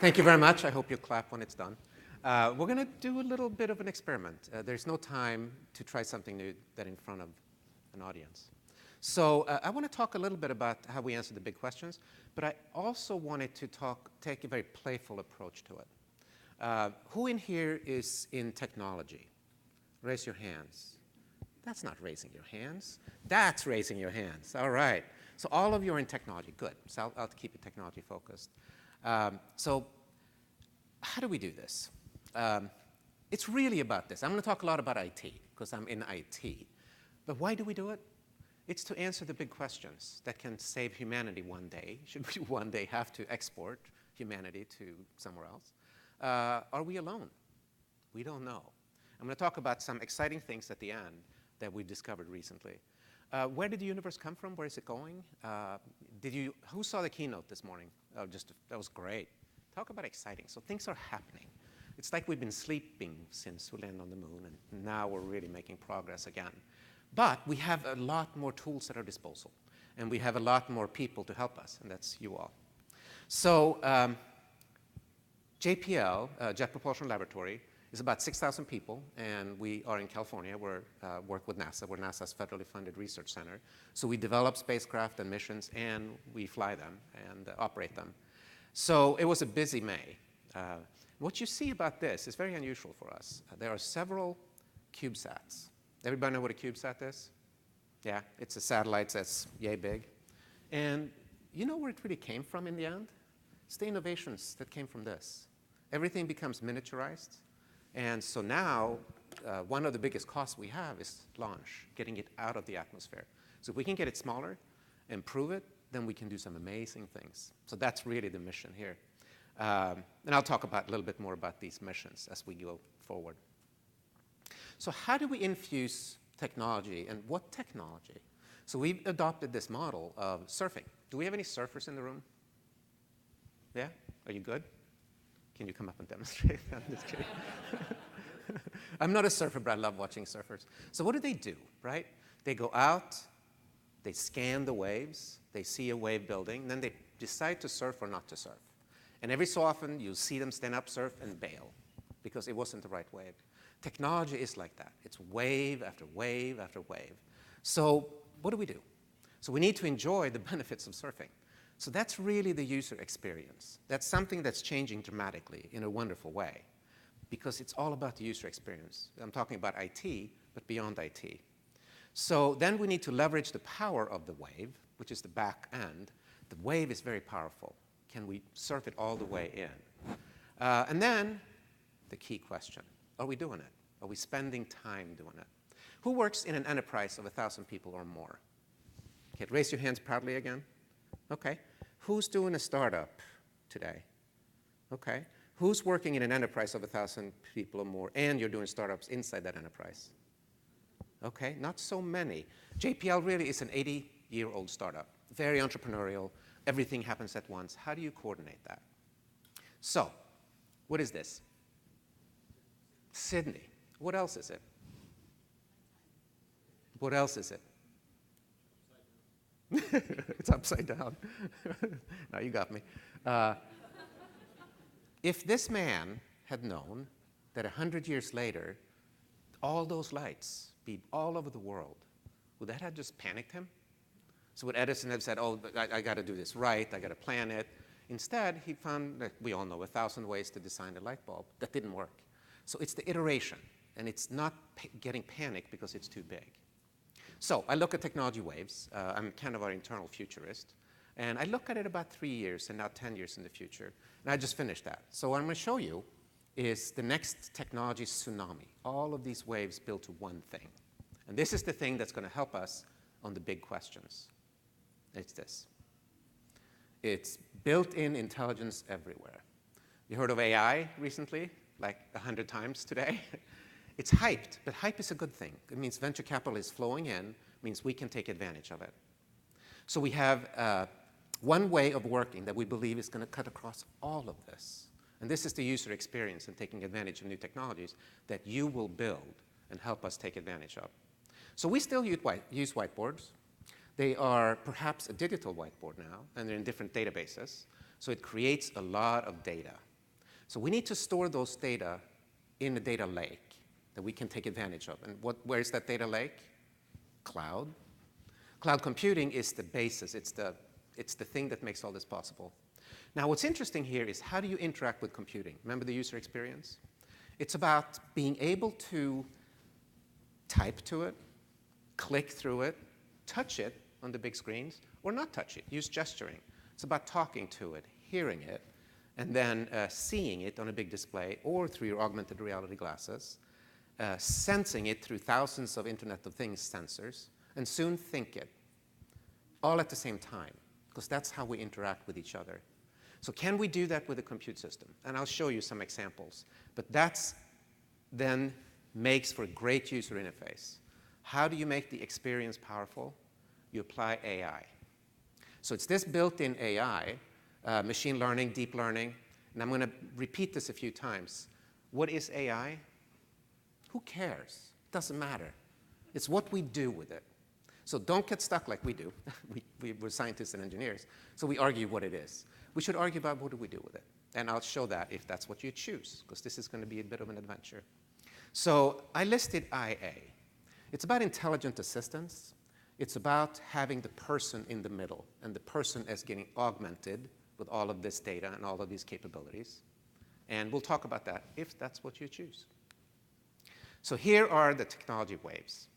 Thank you very much. I hope you clap when it's done. We're going to do a little bit of an experiment. There's no time to try something new that in front of an audience. So I want to talk a little bit about how we answer the big questions, but I also wanted to take a very playful approach to it. Who in here is in technology? Raise your hands. That's not raising your hands. That's raising your hands. All right. So all of you are in technology. Good. So I'll keep it technology focused. So how do we do this? It's really about this. I'm going to talk a lot about IT because I'm in IT. But why do we do it? It's to answer the big questions that can save humanity one day. Should we one day have to export humanity to somewhere else? Are we alone? We don't know. I'm going to talk about some exciting things at the end that we discovered recently. Where did the universe come from? Where is it going? Who saw the keynote this morning? That was great. Talk about exciting. So things are happening. It's like we've been sleeping since we landed on the moon, and now we're really making progress again. But we have a lot more tools at our disposal, and we have a lot more people to help us, and that's you all. So JPL, Jet Propulsion Laboratory, is about 6,000 people, and we are in California. We work with NASA. We're NASA's federally funded research center. So we develop spacecraft and missions, and we fly them and operate them. So it was a busy May. What you see about this is very unusual for us. There are several CubeSats. Everybody know what a CubeSat is? Yeah, it's a satellite that's yay big. And you know where it really came from in the end? It's the innovations that came from this. Everything becomes miniaturized. And so now, one of the biggest costs we have is launch, getting it out of the atmosphere. So if we can get it smaller, improve it, then we can do some amazing things. So that's really the mission here. And I'll talk a little bit more about these missions as we go forward. So how do we infuse technology, and what technology? So we've adopted this model of surfing. Do we have any surfers in the room? Yeah? Are you good? Can you come up and demonstrate? I'm just kidding. I'm not a surfer, but I love watching surfers. So what do, right? They go out, they scan the waves, they see a wave building, then they decide to surf or not to surf. And every so often, you'll see them stand up, surf, and bail because it wasn't the right wave. Technology is like that. It's wave after wave after wave. So what do? So we need to enjoy the benefits of surfing. So that's really the user experience. That's something that's changing dramatically in a wonderful way because it's all about the user experience. I'm talking about IT, but beyond IT. So then we need to leverage the power of the wave, which is the back end. The wave is very powerful. Can we surf it all the way in? And then the key question, are we doing it? Are we spending time doing it? Who works in an enterprise of 1,000 people or more? Okay, raise your hands proudly again. Okay. Who's doing a startup today? Okay. Who's working in an enterprise of 1,000 people or more, and you're doing startups inside that enterprise? Okay, not so many. JPL really is an 80-year-old startup, very entrepreneurial. Everything happens at once. How do you coordinate that? So, what is this? Sydney. What else is it? What else is it? It's upside down. No, you got me. If this man had known that 100 years later, all those lights be all over the world, would that have just panicked him? So would Edison have said, oh, I got to do this right, I got to plan it? Instead, he found that we all know 1,000 ways to design a light bulb. That didn't work. So it's the iteration, and it's not getting panicked because it's too big. So I look at technology waves. I'm kind of our internal futurist. And I look at it about 3 years and now 10 years in the future. And I just finished that. So what I'm going to show you is the next technology tsunami. All of these waves built to one thing. And this is the thing that's going to help us on the big questions. It's this. It's built-in intelligence everywhere. You heard of AI recently, like 100 times today? It's hyped, but hype is a good thing. It means venture capital is flowing in, means we can take advantage of it. So we have one way of working that we believe is going to cut across all of this. And this is the user experience and taking advantage of new technologies that you will build and help us take advantage of. So we still use whiteboards. They are perhaps a digital whiteboard now, and they're in different databases. So it creates a lot of data. So we need to store those data in a data lake that we can take advantage of. And where is that data lake? Cloud. Cloud computing is the basis. It's the thing that makes all this possible. Now, what's interesting here is how do you interact with computing? Remember the user experience? It's about being able to type to it, click through it, touch it on the big screens, or not touch it, use gesturing. It's about talking to it, hearing it, and then seeing it on a big display or through your augmented reality glasses, sensing it through thousands of Internet of Things sensors, and soon think it, all at the same time, because that's how we interact with each other. So can we do that with a compute system? And I'll show you some examples. But that's then makes for a great user interface. How do you make the experience powerful? You apply AI. So it's this built-in AI, machine learning, deep learning, and I'm going to repeat this a few times. What is AI? Who cares? It doesn't matter. It's what we do with it. So don't get stuck like we do. We're scientists and engineers, so we argue what it is. We should argue about what do we do with it. And I'll show that if that's what you choose, because this is going to be a bit of an adventure. So I listed IA. It's about intelligent assistance. It's about having the person in the middle, and the person is getting augmented with all of this data and all of these capabilities. And we'll talk about that if that's what you choose. So here are the technology waves.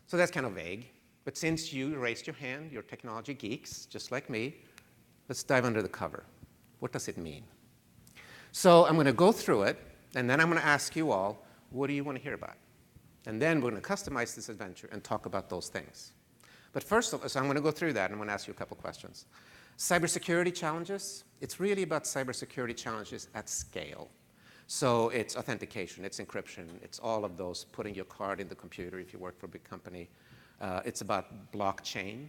So that's kind of vague. But since you raised your hand, you're technology geeks, just like me, let's dive under the cover. What does it mean? So I'm going to go through it, and then I'm going to ask you all, what do you want to hear about? And then we're going to customize this adventure and talk about those things. But first of all, so I'm going to go through that, and I'm going to ask you a couple questions. Cybersecurity challenges. It's really about cybersecurity challenges at scale. So it's authentication, it's encryption, it's all of those, putting your card in the computer if you work for a big company. It's about blockchain.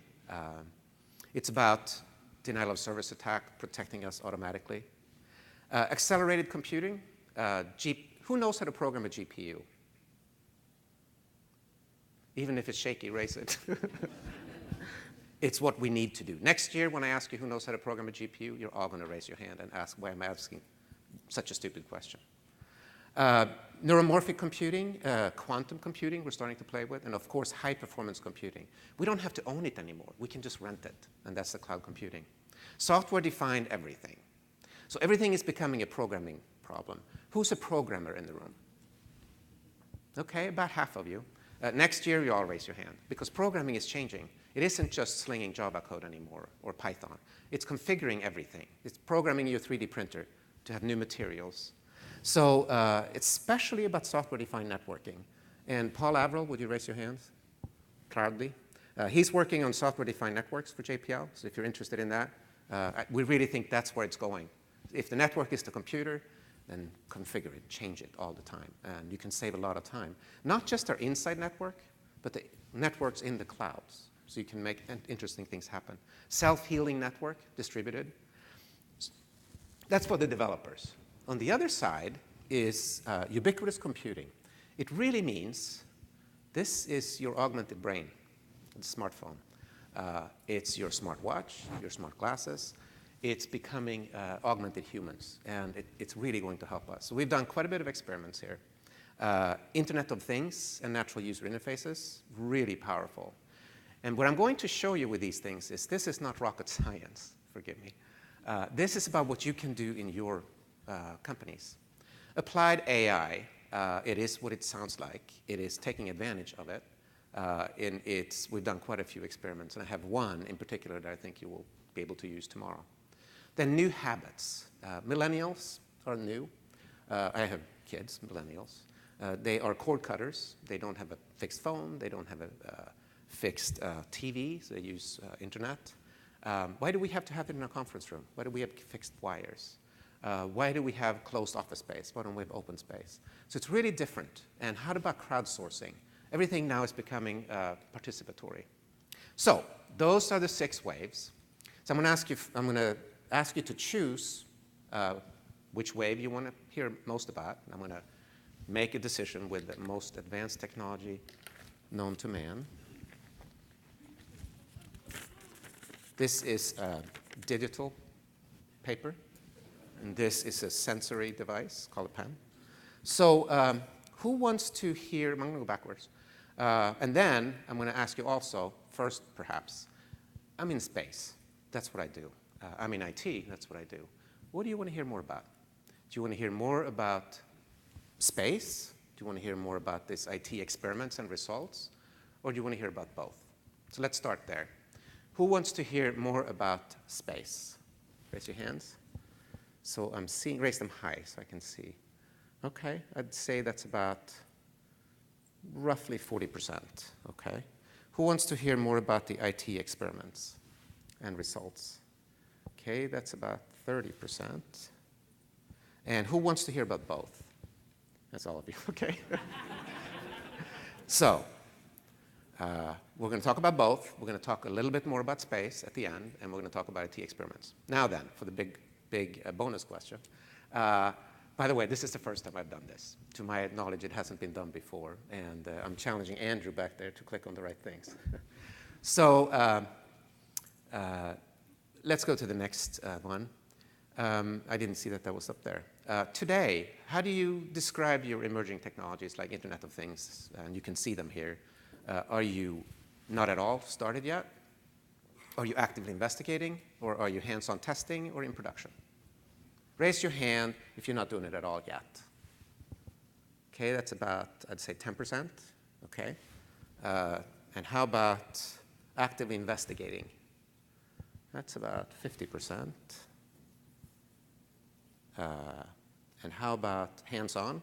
It's about denial of service attack, protecting us automatically. Accelerated computing. Who knows how to program a GPU? Even if it's shaky, raise it. It's what we need to do. Next year, when I ask you who knows how to program a GPU, you're all going to raise your hand and ask, why am I asking such a stupid question? Neuromorphic computing, quantum computing we're starting to play with, and of course high-performance computing. We don't have to own it anymore. We can just rent it, and that's the cloud computing. Software-defined everything. So everything is becoming a programming problem. Who's a programmer in the room? Okay, about half of you. Next year, you all raise your hand, because programming is changing. It isn't just slinging Java code anymore, or Python. It's configuring everything. It's programming your 3D printer to have new materials. So it's especially about software-defined networking. And Paul Averill, would you raise your hands proudly? He's working on software-defined networks for JPL, so if you're interested in that, we really think that's where it's going. If the network is the computer, then configure it, change it all the time, and you can save a lot of time. Not just our inside network, but the networks in the clouds, so you can make interesting things happen. Self-healing network, distributed. That's for the developers. On the other side is ubiquitous computing. It really means this is your augmented brain, the smartphone. It's your smartwatch, your smart glasses. It's becoming augmented humans, and it's really going to help us. So we've done quite a bit of experiments here. Internet of Things and natural user interfaces, really powerful. And what I'm going to show you with these things is this is not rocket science, forgive me. This is about what you can do in your companies. Applied AI, it is what it sounds like. It is taking advantage of it. We've done quite a few experiments, and I have one in particular that I think you will be able to use tomorrow. Then new habits. Millennials are new. I have kids, millennials. They are cord cutters. They don't have a fixed phone. They don't have a fixed TV, so they use internet. Why do we have to have it in a conference room? Why do we have fixed wires? Why do we have closed office space? Why don't we have open space? So it's really different. And how about crowdsourcing? Everything now is becoming participatory. So those are the 6 waves. So I'm going to ask you to choose which wave you want to hear most about. I'm going to make a decision with the most advanced technology known to man. This is digital paper. And this is a sensory device called a pen. So who wants to hear, I'm going to go backwards. And then I'm going to ask you also, first perhaps, I'm in space. That's what I do. I'm in IT. That's what I do. What do you want to hear more about? Do you want to hear more about space? Do you want to hear more about this IT experiments and results? Or do you want to hear about both? So let's start there. Who wants to hear more about space? Raise your hands. So I'm seeing, raise them high so I can see. Okay, I'd say that's about roughly 40%, okay? Who wants to hear more about the IT experiments and results? Okay, that's about 30%. And who wants to hear about both? That's all of you, okay? So, we're going to talk about both. We're going to talk a little bit more about space at the end, and we're going to talk about IT experiments. Now then, for the big bonus question. By the way, this is the first time I've done this. To my knowledge, it hasn't been done before, and I'm challenging Andrew back there to click on the right things. So let's go to the next one. I didn't see that was up there. Today, how do you describe your emerging technologies like Internet of Things? And you can see them here. Are you not at all started yet? Are you actively investigating? Or are you hands-on testing or in production? Raise your hand if you're not doing it at all yet. Okay, that's about, I'd say 10%. Okay. And how about actively investigating? That's about 50%. And how about hands-on?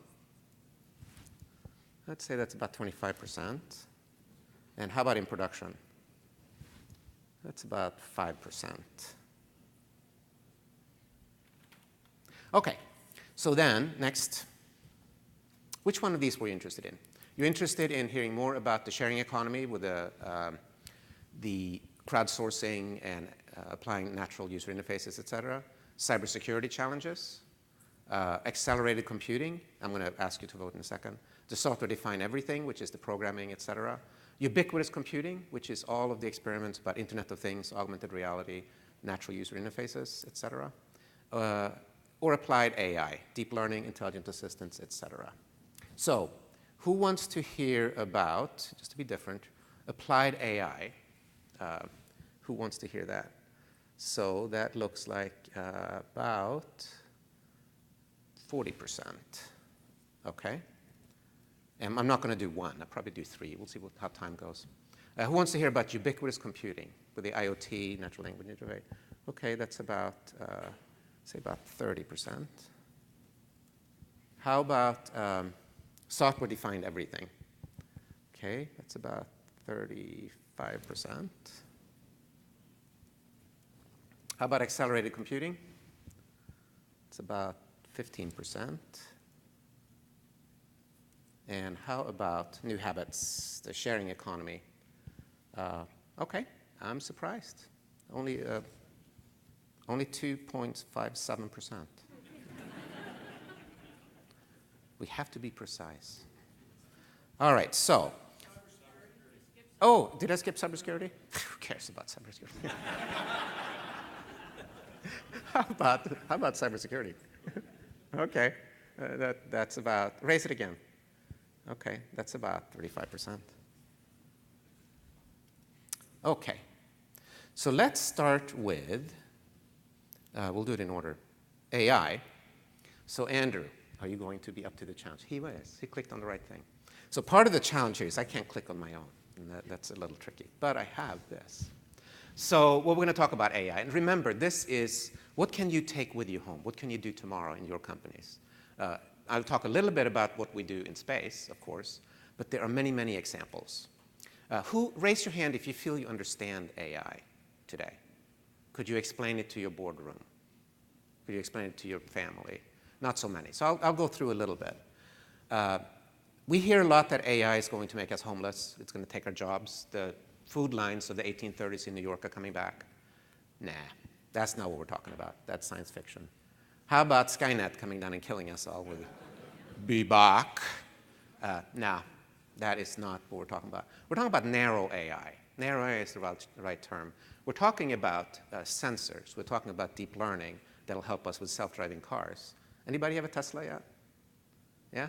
I'd say that's about 25%. And how about in production? That's about 5%. Okay, so then, next, which one of these were you interested in? You're interested in hearing more about the sharing economy with the crowdsourcing and applying natural user interfaces, et cetera, cybersecurity challenges, accelerated computing, I'm going to ask you to vote in a second, the software-defined everything, which is the programming, et cetera, ubiquitous computing, which is all of the experiments about Internet of Things, augmented reality, natural user interfaces, et cetera, or applied AI, deep learning, intelligent assistants, et cetera. So who wants to hear about, just to be different, applied AI? Who wants to hear that? So that looks like about 40%. Okay. And I'm not going to do one. I'll probably do three. We'll see how time goes. Who wants to hear about ubiquitous computing with the IoT, natural language interface? Okay, that's about, say about 30%. How about software-defined everything? Okay, that's about 35%. How about accelerated computing? It's about 15%. And how about new habits, the sharing economy? Okay, I'm surprised. Only 2.57%. We have to be precise. All right, so. Oh, did I skip cybersecurity? Who cares about cybersecurity? How about cybersecurity? Okay, that's about, raise it again. Okay, that's about 35%. Okay, so let's start with, we'll do it in order, AI. So Andrew, are you going to be up to the challenge? He was. He clicked on the right thing. So part of the challenge here is I can't click on my own, and that's a little tricky. But I have this. So we're going to talk about AI. And remember, this is, what can you take with you home? What can you do tomorrow in your companies? I'll talk a little bit about what we do in space, of course, but there are many, many examples. Raise your hand if you feel you understand AI today. Could you explain it to your boardroom? Could you explain it to your family? Not so many. So I'll go through a little bit. We hear a lot that AI is going to make us homeless. It's going to take our jobs. The food lines of the 1830s in New York are coming back. Nah, that's not what we're talking about. That's science fiction. How about Skynet coming down and killing us all with be back? No, that is not what we're talking about. We're talking about narrow AI. Narrow AI is the right term. We're talking about sensors. We're talking about deep learning. that'll help us with self-driving cars. Anybody have a Tesla yet? Yeah?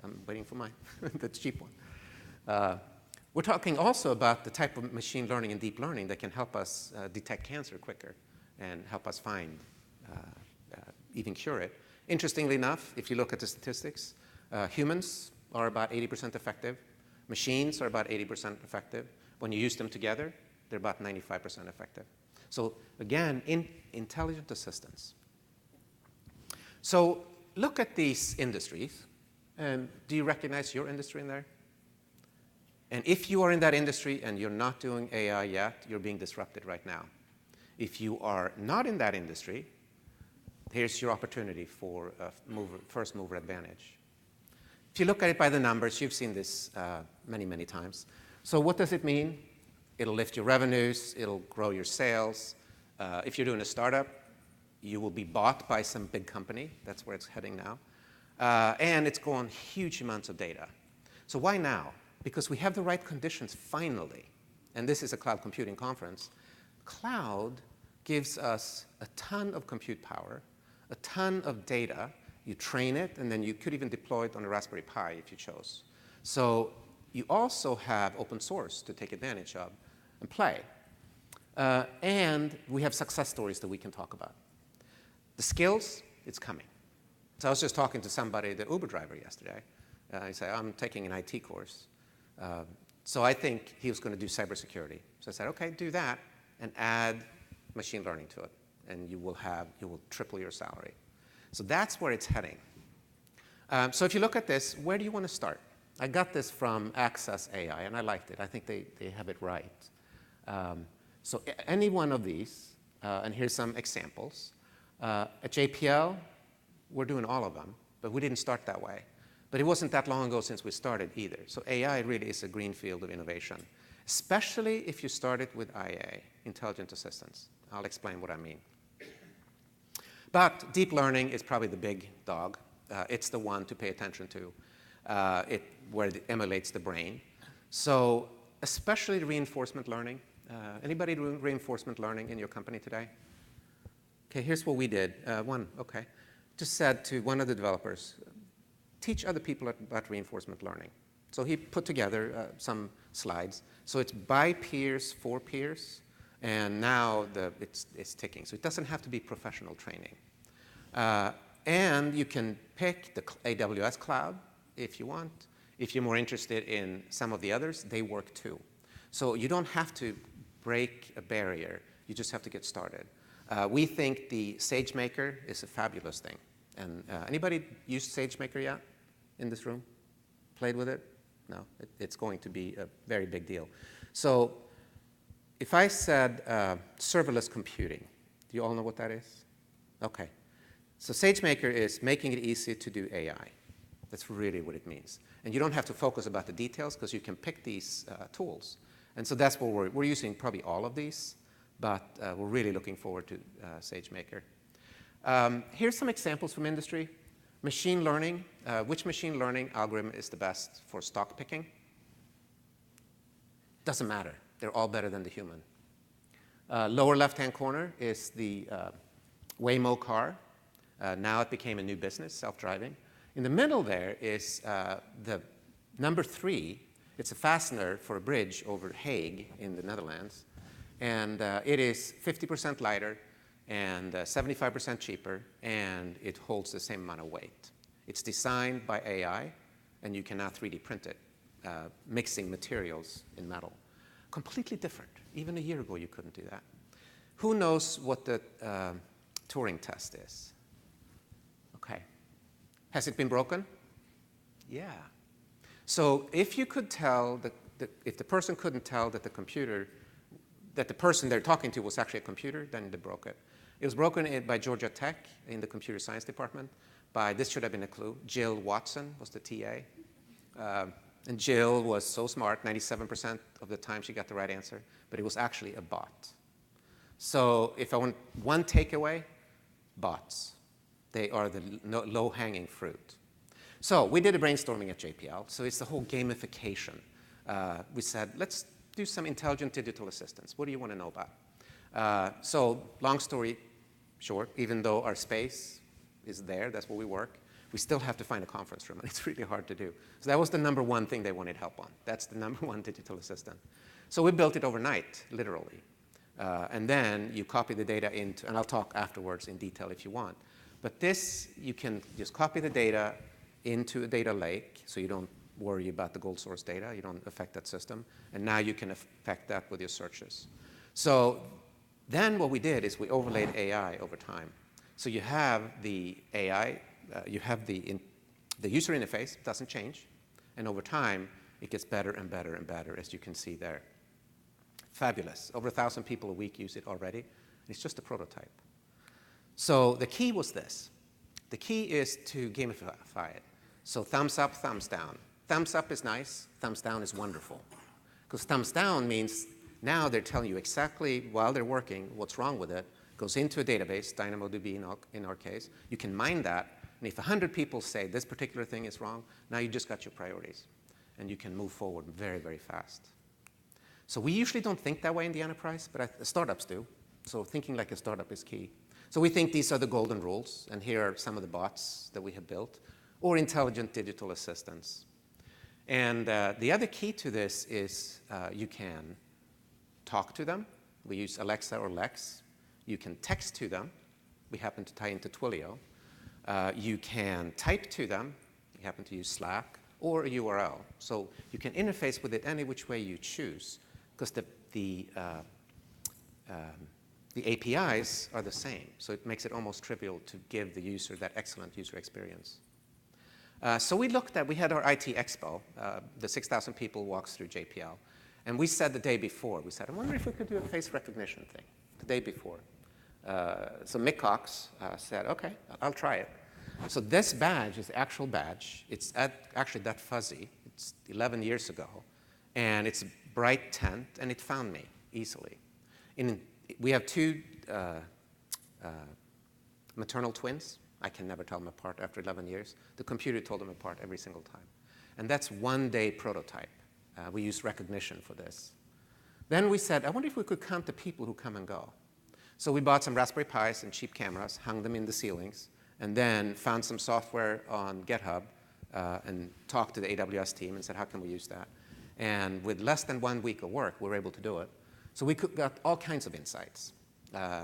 I'm waiting for mine, the cheap one. We're talking also about the type of machine learning and deep learning that can help us detect cancer quicker and help us find, even cure it. Interestingly enough, if you look at the statistics, humans are about 80% effective. Machines are about 80% effective. When you use them together, they're about 95% effective. So again, intelligent assistance. So look at these industries, and do you recognize your industry in there? And if you are in that industry and you're not doing AI yet, you're being disrupted right now. If you are not in that industry, here's your opportunity for a first mover advantage. If you look at it by the numbers, you've seen this many, many times. So what does it mean? It'll lift your revenues. It'll grow your sales. If you're doing a startup, you will be bought by some big company. That's where it's heading now. And it's going huge amounts of data. So why now? Because we have the right conditions finally. And this is a cloud computing conference. Cloud gives us a ton of compute power, a ton of data. You train it, and then you could even deploy it on a Raspberry Pi if you chose. So you also have open source to take advantage of and play. And we have success stories that we can talk about. The skills, it's coming. So I was just talking to somebody, the Uber driver yesterday. He said, I'm taking an IT course. So I think he was going to do cybersecurity. So I said, OK, do that and add machine learning to it. And you will triple your salary. So that's where it's heading. So if you look at this, where do you want to start? I got this from Access AI, and I liked it. I think they have it right. So any one of these, and here's some examples. At JPL, we're doing all of them, but we didn't start that way. But it wasn't that long ago since we started either. So AI really is a green field of innovation, especially if you started with IA, intelligent assistance. I'll explain what I mean. But deep learning is probably the big dog. It's the one to pay attention to, where it emulates the brain. So especially reinforcement learning. Anybody doing reinforcement learning in your company today? OK, here's what we did. OK. Just said to one of the developers, teach other people about reinforcement learning. So he put together some slides. So it's by peers, for peers. And now it's ticking. So it doesn't have to be professional training. And you can pick the AWS cloud if you want. If you're more interested in some of the others, they work too. So you don't have to break a barrier. You just have to get started. We think the SageMaker is a fabulous thing. And anybody used SageMaker yet in this room? Played with it? No, it's going to be a very big deal. So if I said serverless computing, do you all know what that is? OK. So SageMaker is making it easy to do AI. That's really what it means. And you don't have to focus about the details, because you can pick these tools. And so that's what we're using probably all of these. But we're really looking forward to SageMaker. Here's some examples from industry. Machine learning. Which machine learning algorithm is the best for stock picking? Doesn't matter. They're all better than the human. Lower left-hand corner is the Waymo car. Now it became a new business, self-driving. In the middle there is the number 3. It's a fastener for a bridge over Hague in the Netherlands. And it is 50% lighter and 75% cheaper, and it holds the same amount of weight. It's designed by AI, and you can now 3D print it, mixing materials in metal. Completely different. Even a year ago, you couldn't do that. Who knows what the Turing test is? OK. Has it been broken? Yeah. So if you could tell, if the person couldn't tell that the person they're talking to was actually a computer, then they broke it. It was broken by Georgia Tech in the computer science department by, this should have been a clue, Jill Watson was the TA. And Jill was so smart, 97% of the time she got the right answer, but it was actually a bot. So if I want one takeaway, bots. They are the low-hanging fruit. So we did a brainstorming at JPL. So it's the whole gamification. We said, let's do some intelligent digital assistants. What do you want to know about? So long story short, even though our space is there, that's where we work. We still have to find a conference room, and it's really hard to do. So that was the number one thing they wanted help on. That's the number one digital assistant. So we built it overnight, literally. And then you copy the data into, and I'll talk afterwards in detail if you want. But this, you can just copy the data into a data lake, so you don't worry about the gold source data. You don't affect that system. And now you can affect that with your searches. So then what we did is we overlaid AI over time. So you have the AI, you have the user interface, doesn't change. And over time, it gets better and better and better, as you can see there. Fabulous. Over 1,000 people a week use it already. It's just a prototype. So the key was this. The key is to gamify it. So thumbs up, thumbs down. Thumbs up is nice. Thumbs down is wonderful. Because thumbs down means now they're telling you exactly, while they're working, what's wrong with it. Goes into a database, DynamoDB in our case. You can mine that. And if 100 people say this particular thing is wrong, now you just got your priorities. And you can move forward very, very fast. So we usually don't think that way in the enterprise, but startups do. So thinking like a startup is key. So we think these are the golden rules, and here are some of the bots that we have built, or intelligent digital assistants. And the other key to this is you can talk to them. We use Alexa or Lex. You can text to them. We happen to tie into Twilio. You can type to them. We happen to use Slack, or a URL. So you can interface with it any which way you choose, because the APIs are the same. So it makes it almost trivial to give the user that excellent user experience. So we had our IT Expo. The 6,000 people walks through JPL. And we said the day before, we said, I wonder if we could do a face recognition thing the day before. So Mick Cox said, OK, I'll try it. So this badge is the actual badge. It's actually that fuzzy. It's 11 years ago. And it's a bright tent, and it found me easily. We have two maternal twins. I can never tell them apart after 11 years. The computer told them apart every single time. And that's one-day prototype. We use recognition for this. Then we said, I wonder if we could count the people who come and go. So we bought some Raspberry Pis and cheap cameras, hung them in the ceilings, and then found some software on GitHub and talked to the AWS team and said, how can we use that? And with less than 1 week of work, we were able to do it. So we got all kinds of insights.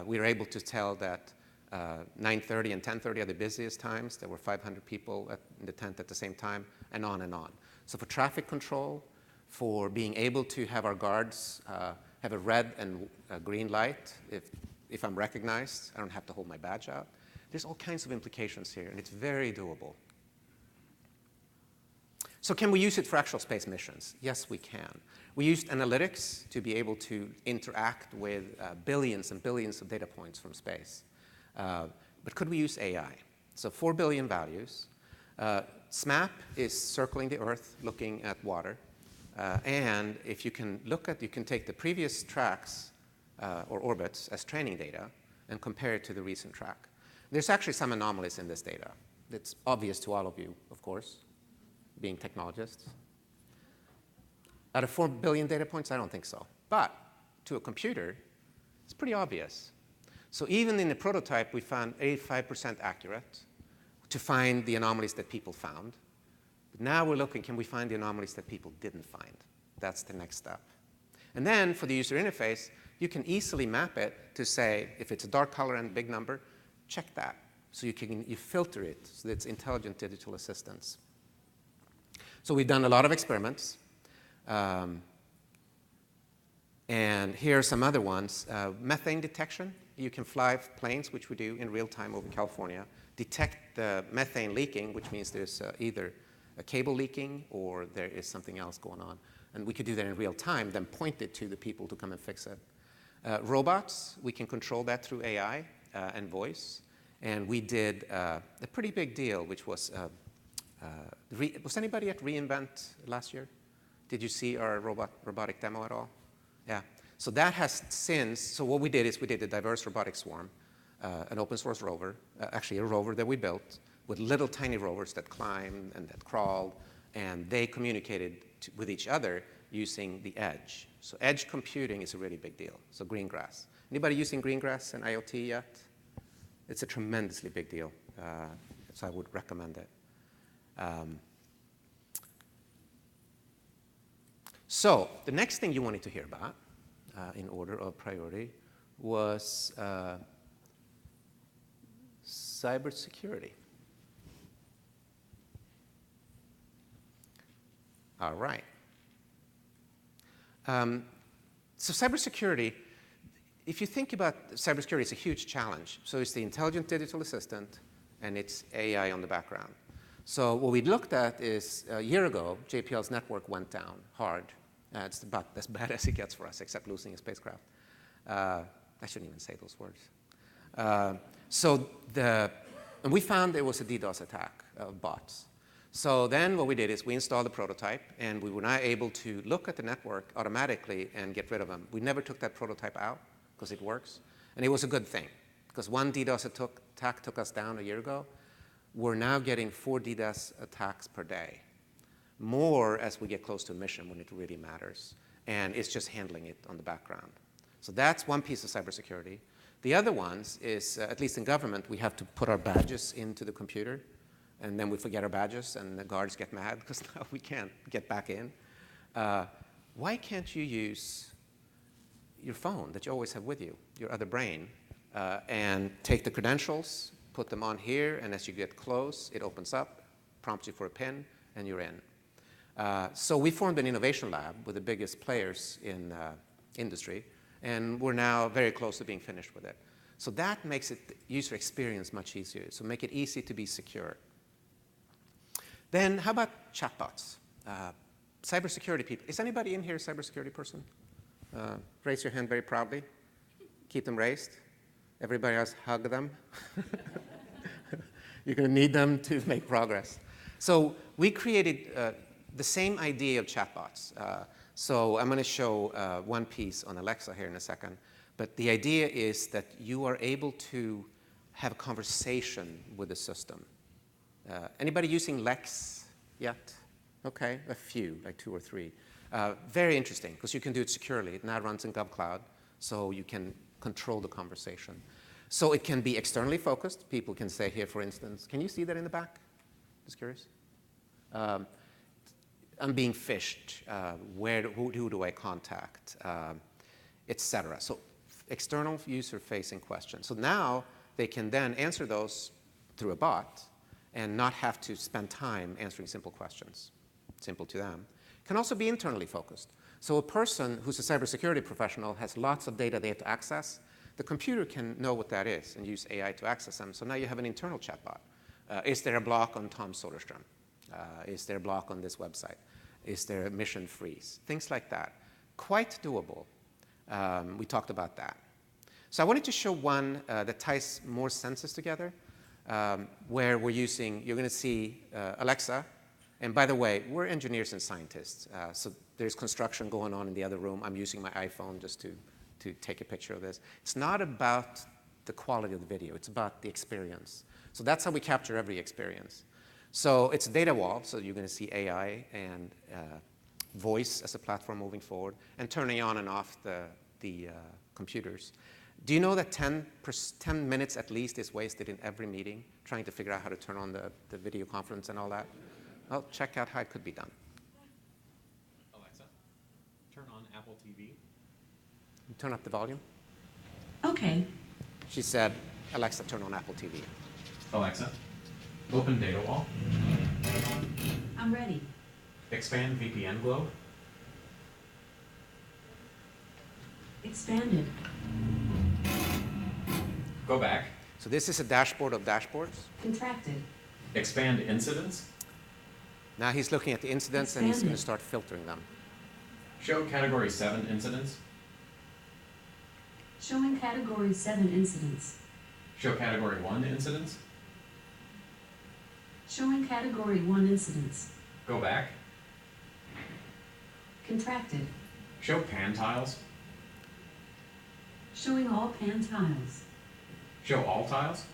We were able to tell that 9:30 and 10:30 are the busiest times. There were 500 people in the tent at the same time, and on and on. So for traffic control, for being able to have our guards have a red and a green light, if I'm recognized, I don't have to hold my badge out. There's all kinds of implications here, and it's very doable. So can we use it for actual space missions? Yes, we can. We used analytics to be able to interact with billions and billions of data points from space. But could we use AI? So 4 billion values. SMAP is circling the Earth, looking at water. And if you can you can take the previous tracks or orbits as training data and compare it to the recent track. There's actually some anomalies in this data. It's obvious to all of you, of course, being technologists. Out of 4 billion data points, I don't think so. But to a computer, it's pretty obvious. So even in the prototype, we found 85% accurate to find the anomalies that people found. But now we're looking, can we find the anomalies that people didn't find? That's the next step. And then for the user interface, you can easily map it to say, if it's a dark color and a big number, check that. So you filter it so that it's intelligent digital assistance. So we've done a lot of experiments. And here are some other ones. Methane detection. You can fly planes, which we do in real time over California, detect the methane leaking, which means there's either a cable leaking or there is something else going on. And we could do that in real time, then point it to the people to come and fix it. Robots, we can control that through AI and voice. And we did a pretty big deal, which was, was anybody at reInvent last year? Did you see our robotic demo at all? Yeah. So that has since, so what we did is we did a diverse robotic swarm, an open source rover, actually a rover that we built with little tiny rovers that climbed and that crawled, and they communicated with each other using the edge. So edge computing is a really big deal. So Greengrass. Anybody using Greengrass and IoT yet? It's a tremendously big deal, so I would recommend it. So the next thing you wanted to hear about, in order of priority, was cybersecurity. All right. So cybersecurity, if you think about cybersecurity, it's a huge challenge. So it's the intelligent digital assistant, and it's AI on the background. So what we looked at is, a year ago, JPL's network went down hard. It's about as bad as it gets for us, except losing a spacecraft. I shouldn't even say those words. And we found there was a DDoS attack of bots. So then what we did is we installed a prototype, and we were now able to look at the network automatically and get rid of them. We never took that prototype out because it works. And it was a good thing, because one DDoS attack took us down a year ago. We're now getting 4 DDoS attacks per day, more as we get close to a mission when it really matters. And it's just handling it on the background. So that's one piece of cybersecurity. The other ones is, at least in government, we have to put our badges into the computer, and then we forget our badges, and the guards get mad because now we can't get back in. Why can't you use your phone that you always have with you, your other brain, and take the credentials, put them on here, and as you get close, it opens up, prompts you for a PIN, and you're in. So we formed an innovation lab with the biggest players in industry, and we're now very close to being finished with it. So that makes it user experience much easier. So make it easy to be secure. Then how about chatbots? Cybersecurity people. Is anybody in here a cybersecurity person? Raise your hand very proudly. Keep them raised. Everybody else, hug them. You're going to need them to make progress. So we created the same idea of chatbots. So I'm going to show one piece on Alexa here in a second. But the idea is that you are able to have a conversation with the system. Anybody using Lex yet? OK, a few, like 2 or 3. Very interesting, because you can do it securely. It now runs in GovCloud, so you can control the conversation. So it can be externally focused. People can say here, for instance, can you see that in the back? Just curious. I'm being phished. Who do I contact? Et cetera. So external user-facing questions. So now they can then answer those through a bot and not have to spend time answering simple questions. Simple to them. Can also be internally focused. So a person who's a cybersecurity professional has lots of data they have to access. The computer can know what that is and use AI to access them. So now you have an internal chatbot. Is there a block on Tom Soderstrom? Is there a block on this website? Is there a mission freeze? Things like that. Quite doable. We talked about that. So I wanted to show one that ties more senses together, where we're using, you're going to see Alexa. And by the way, we're engineers and scientists. So there's construction going on in the other room. I'm using my iPhone just to take a picture of this. It's not about the quality of the video. It's about the experience. So that's how we capture every experience. So it's a data wall. So you're going to see AI and voice as a platform moving forward, and turning on and off the computers. Do you know that 10 minutes at least is wasted in every meeting trying to figure out how to turn on the video conference and all that? Well, check out how it could be done. Alexa, turn on Apple TV. Turn up the volume. Okay. She said, Alexa, turn on Apple TV. Alexa, open data wall. I'm ready. Expand VPN globe. Expanded. Go back. So this is a dashboard of dashboards. Contracted. Expand incidents. Now he's looking at the incidents and he's going to start filtering them. Show category 7 incidents. Showing category 7 incidents. Show category 1 incidents. Showing category 1 incidents. Go back. Contracted. Show pan tiles. Showing all pan tiles. Show all tiles.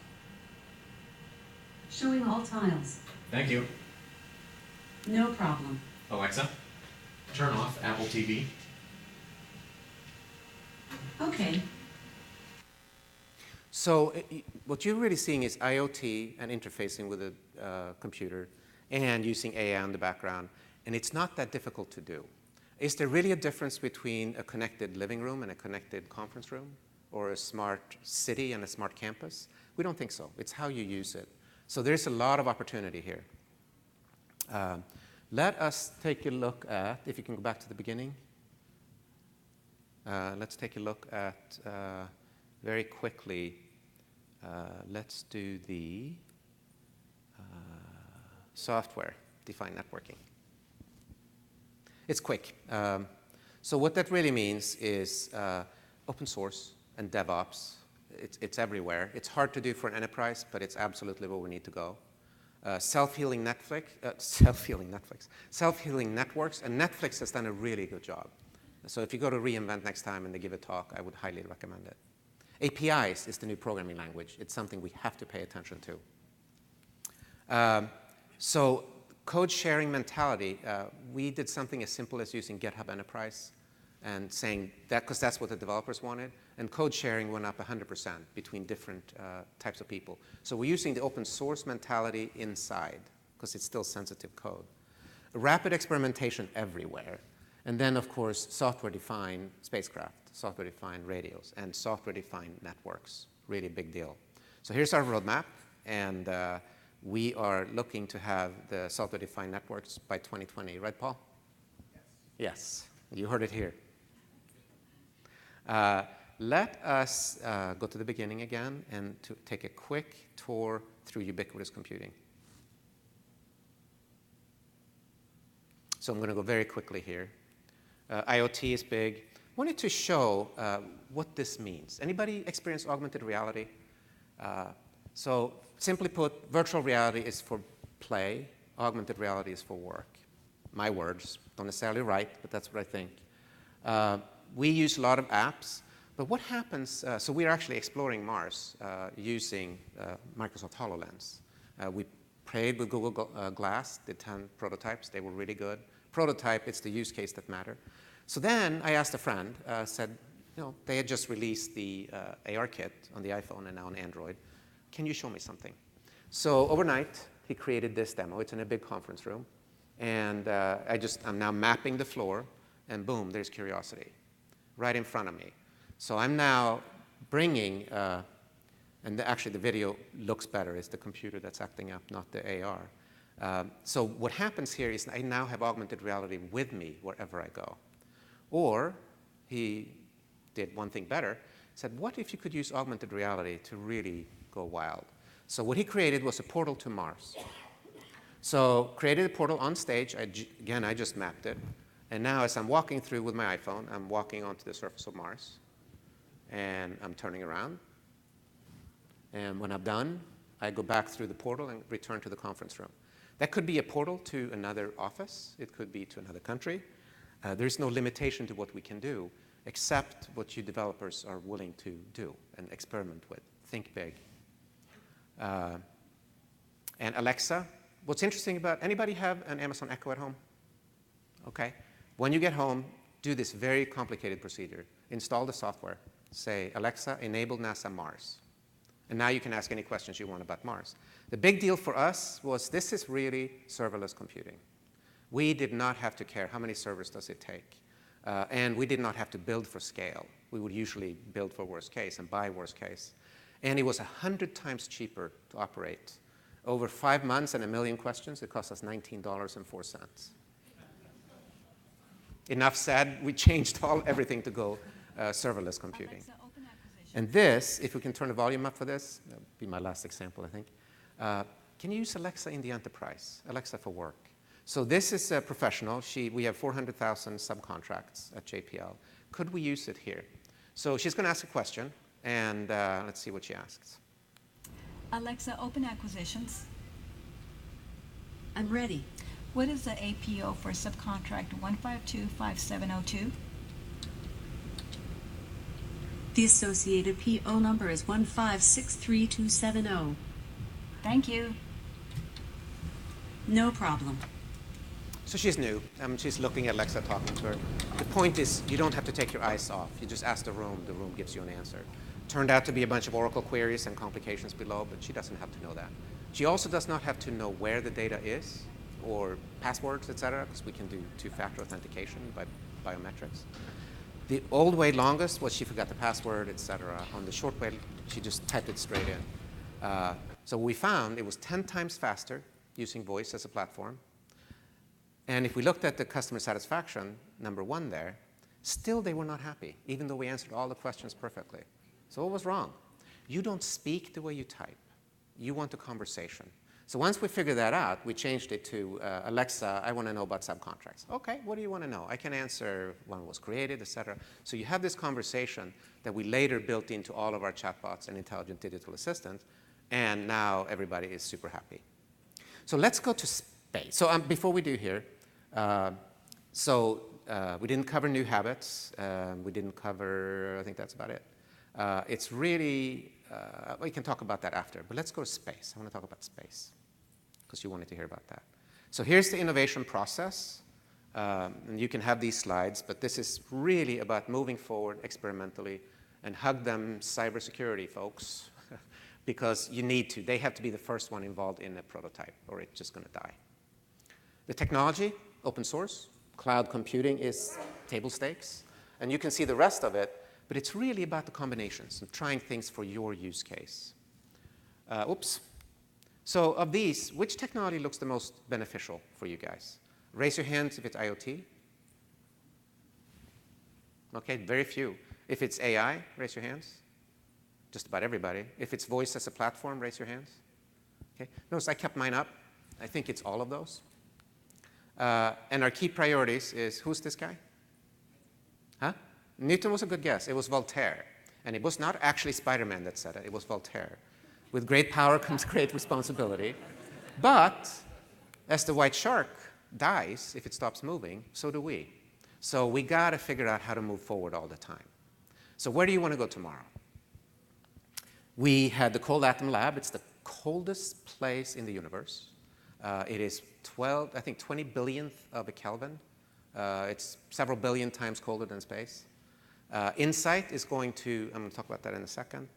Showing all tiles. Thank you. No problem. Alexa, turn off Apple TV. Okay. So what you're really seeing is IoT and interfacing with a computer and using AI in the background. And it's not that difficult to do. Is there really a difference between a connected living room and a connected conference room? Or a smart city and a smart campus? We don't think so. It's how you use it. So there's a lot of opportunity here. Let us take a look at, if you can go back to the beginning. Let's take a look at, very quickly, let's do the software-defined networking. It's quick. So what that really means is open source and DevOps. It's everywhere. It's hard to do for an enterprise, but it's absolutely where we need to go. Self-healing networks, and Netflix has done a really good job. So if you go to reInvent next time and they give a talk, I would highly recommend it. APIs is the new programming language. It's something we have to pay attention to. So code sharing mentality, we did something as simple as using GitHub Enterprise and saying that, because that's what the developers wanted. And code sharing went up 100% between different types of people. So we're using the open source mentality inside, because it's still sensitive code. Rapid experimentation everywhere. And then, of course, software-defined spacecraft, software-defined radios, and software-defined networks. Really big deal. So here's our roadmap. And we are looking to have the software-defined networks by 2020. Right, Paul? Yes. Yes. You heard it here. Let us go to the beginning again and to take a quick tour through ubiquitous computing. So I'm going to go very quickly here. IoT is big. Wanted to show what this means. Anybody experience augmented reality? So simply put, virtual reality is for play. Augmented reality is for work. My words, don't necessarily right, but that's what I think. We use a lot of apps. But what happens, so we're actually exploring Mars using Microsoft HoloLens. We played with Google Glass, did 10 prototypes. They were really good. Prototype, it's the use case that matter. So then I asked a friend, said, they had just released the AR kit on the iPhone and now on Android. Can you show me something? So overnight, he created this demo. It's in a big conference room. And I'm now mapping the floor, and boom, there's Curiosity right in front of me. So I'm now bringing, and actually the video looks better. It's the computer that's acting up, not the AR. So what happens here is I now have augmented reality with me wherever I go. Or he did one thing better, said, what if you could use augmented reality to really go wild? So what he created was a portal to Mars. So created a portal on stage. Again, I just mapped it. And now as I'm walking through with my iPhone, I'm walking onto the surface of Mars. And I'm turning around. And when I'm done, I go back through the portal and return to the conference room. That could be a portal to another office. It could be to another country. There's no limitation to what we can do, except what you developers are willing to do and experiment with. Think big. And Alexa, what's interesting about, anybody have an Amazon Echo at home? Okay. When you get home, do this very complicated procedure. Install the software. Say, Alexa, enable NASA Mars. And now you can ask any questions you want about Mars. The big deal for us was this is really serverless computing. We did not have to care how many servers does it take. And we did not have to build for scale. We would usually build for worst case and buy worst case. And it was 100 times cheaper to operate. Over 5 months and 1 million questions, it cost us $19.04. Enough said, we changed everything to go serverless computing. Alexa, open acquisition. And this, if we can turn the volume up for this, that would be my last example, I think. Can you use Alexa in the enterprise? Alexa for work. So this is a professional. We have 400,000 subcontracts at JPL. Could we use it here? So she's going to ask a question, and let's see what she asks. Alexa, open acquisitions. I'm ready. What is the APO for subcontract 1525702? The associated PO number is 1563270. Thank you. No problem. So she's new. She's looking at Alexa, talking to her. The point is, you don't have to take your eyes off. You just ask the room gives you an answer. Turned out to be a bunch of Oracle queries and complications below, but she doesn't have to know that. She also does not have to know where the data is or passwords, et cetera, because we can do two-factor authentication by biometrics. The old way longest was she forgot the password, et cetera. On the short way, she just typed it straight in. So we found it was 10 times faster using voice as a platform. And if we looked at the customer satisfaction, number 1 there, still they were not happy, even though we answered all the questions perfectly. So what was wrong? You don't speak the way you type. You want a conversation. So once we figured that out, we changed it to, Alexa, I want to know about subcontracts. OK, what do you want to know? I can answer when was created, et cetera. So you have this conversation that we later built into all of our chatbots and intelligent digital assistants. And now everybody is super happy. So let's go to space. So before we do here, we didn't cover new habits. We didn't cover, I think that's about it. It's really, we can talk about that after, but let's go to space. I want to talk about space because you wanted to hear about that. So here's the innovation process. And you can have these slides, but this is really about moving forward experimentally and hug them cybersecurity folks because you need to. They have to be the first one involved in a prototype or it's just going to die. The technology, open source. Cloud computing is table stakes. And you can see the rest of it. But it's really about the combinations and trying things for your use case. So of these, which technology looks the most beneficial for you guys? Raise your hands if it's IoT. OK, very few. If it's AI, raise your hands. Just about everybody. If it's voice as a platform, raise your hands. OK, notice I kept mine up. I think it's all of those. And our key priorities is, who's this guy? Huh? Newton was a good guess. It was Voltaire. And it was not actually Spider-Man that said it. It was Voltaire. With great power comes great responsibility. But as the white shark dies if it stops moving, so do we. So we got to figure out how to move forward all the time. So where do you want to go tomorrow? We had the Cold Atom Lab. It's the coldest place in the universe. It is 20 billionth of a Kelvin. It's several billion times colder than space. InSight is going to, I'm going to talk about that in a second.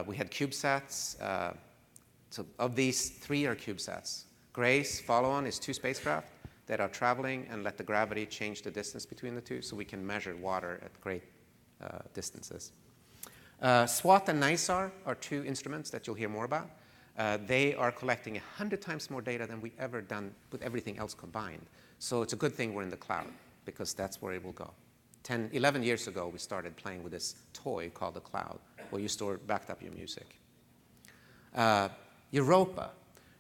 We had CubeSats. So of these, 3 are CubeSats. GRACE follow-on is 2 spacecraft that are traveling and let the gravity change the distance between the 2 so we can measure water at great distances. SWAT and NISAR are 2 instruments that you'll hear more about. They are collecting 100 times more data than we've ever done with everything else combined. So it's a good thing we're in the cloud because that's where it will go. 11 years ago, we started playing with this toy called the cloud, where you backed up your music. Europa.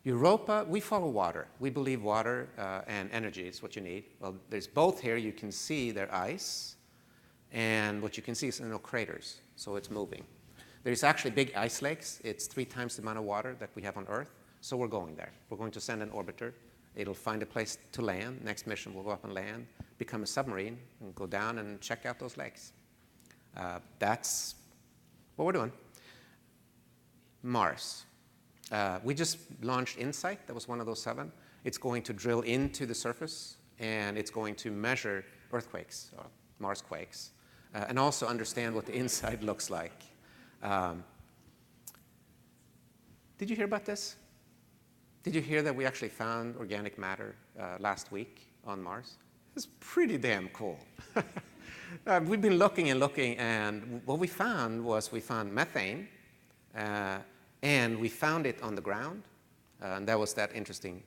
Europa, we follow water. We believe water and energy is what you need. Well, there's both here. You can see there's ice, and what you can see is craters, so it's moving. There's actually big ice lakes. It's 3 times the amount of water that we have on Earth, so we're going there. We're going to send an orbiter. It'll find a place to land. Next mission, we'll go up and land, become a submarine, and go down and check out those lakes. That's what we're doing. Mars. We just launched InSight. That was one of those 7. It's going to drill into the surface, and it's going to measure earthquakes, or Mars quakes, and also understand what the inside looks like. Did you hear about this? Did you hear that we actually found organic matter last week on Mars? It's pretty damn cool. We've been looking and looking, and what we found was methane, and we found it on the ground, and that was that interesting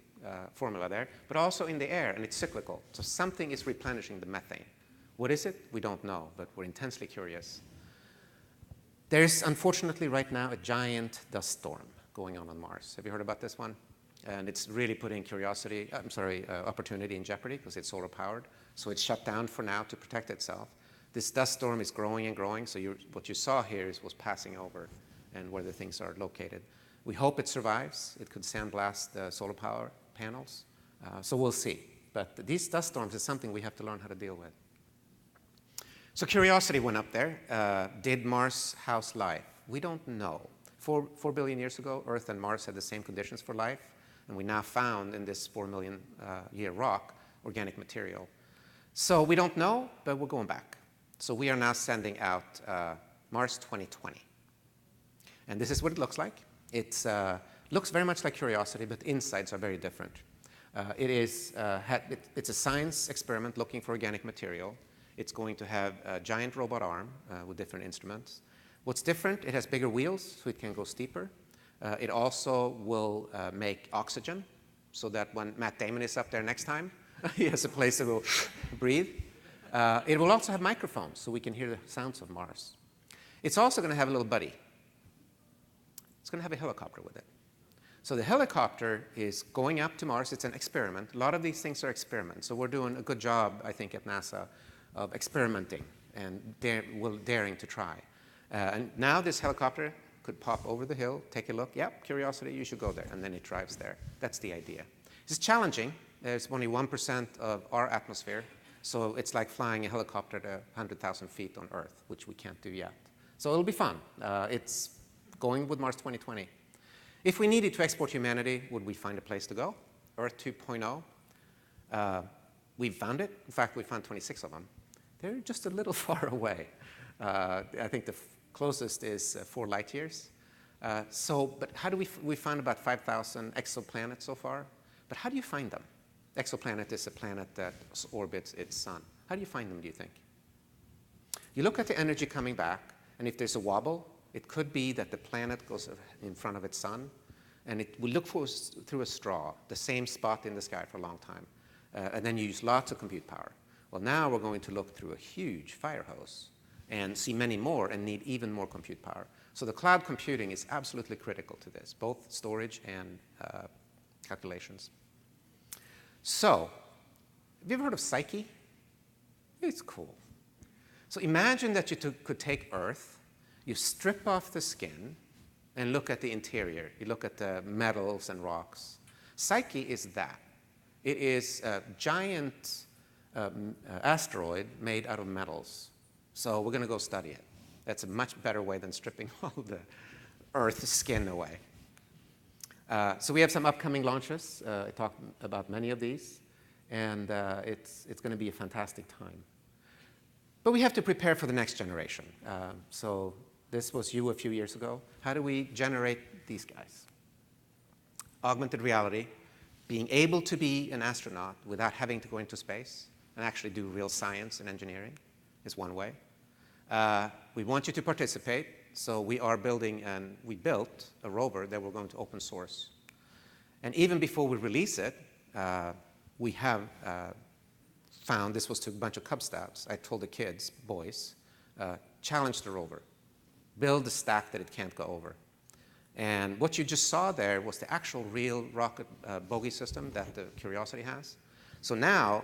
formula there, but also in the air, and it's cyclical. So something is replenishing the methane. What is it? We don't know, but we're intensely curious. There's, unfortunately, right now, a giant dust storm going on Mars. Have you heard about this one? And it's really putting opportunity in jeopardy because it's solar powered. So it's shut down for now to protect itself. This dust storm is growing and growing. So what you saw here is what's passing over and where the things are located. We hope it survives. It could sandblast the solar power panels. So we'll see. But these dust storms is something we have to learn how to deal with. So Curiosity went up there. Did Mars house life? We don't know. 4 billion years ago, Earth and Mars had the same conditions for life. And we now found in this 4 million year rock organic material. So we don't know, but we're going back. So we are now sending out Mars 2020. And this is what it looks like. It looks very much like Curiosity, but the insides are very different. It's a science experiment looking for organic material. It's going to have a giant robot arm with different instruments. What's different, it has bigger wheels, so it can go steeper. It also will make oxygen, so that when Matt Damon is up there next time, he has a place to go breathe. It will also have microphones, so we can hear the sounds of Mars. It's also going to have a little buddy. It's going to have a helicopter with it. So the helicopter is going up to Mars. It's an experiment. A lot of these things are experiments. So we're doing a good job, I think, at NASA of experimenting and daring to try. And now this helicopter could pop over the hill, take a look. Yep, Curiosity, you should go there. And then it drives there. That's the idea. It's challenging. There's only 1% of our atmosphere. So it's like flying a helicopter to 100,000 feet on Earth, which we can't do yet. So it'll be fun. It's going with Mars 2020. If we needed to export humanity, would we find a place to go? Earth 2.0? We found it. In fact, we found 26 of them. They're just a little far away. I think the closest is 4 light years. But how do we found about 5,000 exoplanets so far. But how do you find them? Exoplanet is a planet that orbits its sun. How do you find them, do you think? You look at the energy coming back, and if there's a wobble, it could be that the planet goes in front of its sun, and it will look through a straw, the same spot in the sky for a long time. And then you use lots of compute power. Well, now we're going to look through a huge fire hose and see many more and need even more compute power. So the cloud computing is absolutely critical to this, both storage and calculations. So, have you ever heard of Psyche? It's cool. So imagine that you could take Earth, you strip off the skin, and look at the interior. You look at the metals and rocks. Psyche is that. It is a giant asteroid made out of metals. So we're going to go study it. That's a much better way than stripping all the Earth's skin away. So we have some upcoming launches. I talked about many of these. And it's going to be a fantastic time. But we have to prepare for the next generation. So this was you a few years ago. How do we generate these guys? Augmented reality, being able to be an astronaut without having to go into space and actually do real science and engineering is one way. We want you to participate. So we built a rover that we're going to open source. And even before we release it, we have found, this was to a bunch of Cub Scouts, I told the kids, boys, challenge the rover. Build a stack that it can't go over. And what you just saw there was the actual real rocket bogey system that the Curiosity has. So now,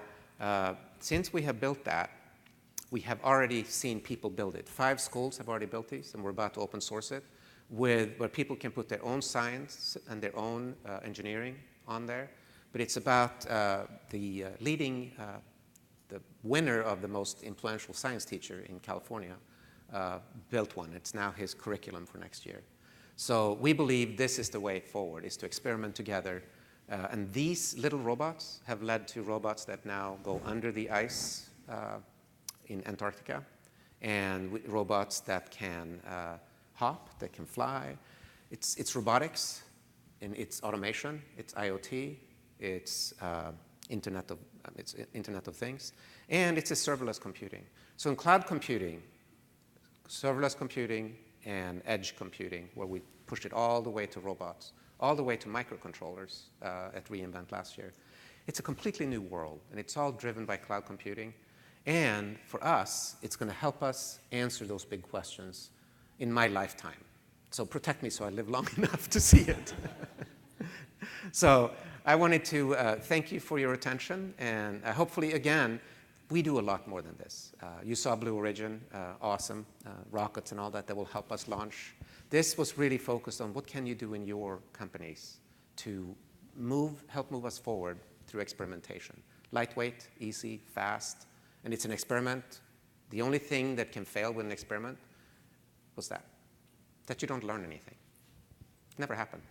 since we have built that, we have already seen people build it. 5 schools have already built these, and we're about to open source it, where people can put their own science and their own engineering on there. But it's about the winner of the most influential science teacher in California built one. It's now his curriculum for next year. So we believe this is the way forward, is to experiment together. And these little robots have led to robots that now go under the ice in Antarctica, and robots that can hop, that can fly. It's robotics, and it's automation, it's IoT, it's Internet of Things, and it's a serverless computing. So in cloud computing, serverless computing and edge computing, where we pushed it all the way to robots, all the way to microcontrollers at reInvent last year. It's a completely new world, and it's all driven by cloud computing. And for us, it's going to help us answer those big questions in my lifetime. So protect me so I live long enough to see it. So I wanted to thank you for your attention. And hopefully, again, we do a lot more than this. You saw Blue Origin, awesome, rockets and all that will help us launch. This was really focused on what can you do in your companies to help move us forward through experimentation. Lightweight, easy, fast. And it's an experiment. The only thing that can fail with an experiment was that you don't learn anything. It never happened.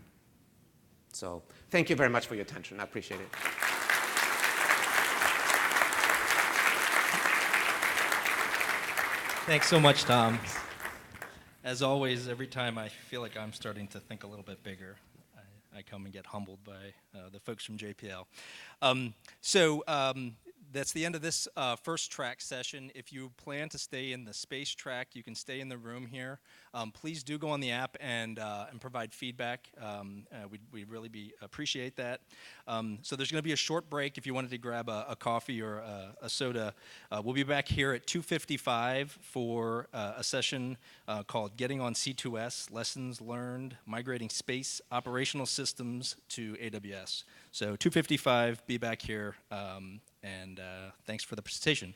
So thank you very much for your attention. I appreciate it. Thanks so much, Tom. As always, every time I feel like I'm starting to think a little bit bigger, I come and get humbled by the folks from JPL. That's the end of this first track session. If you plan to stay in the space track, you can stay in the room here. Please do go on the app and provide feedback. We'd really appreciate that. So there's going to be a short break if you wanted to grab a coffee or a soda. We'll be back here at 2:55 for a session called Getting on C2S, Lessons Learned, Migrating Space Operational Systems to AWS. So 2:55, be back here. And thanks for the presentation.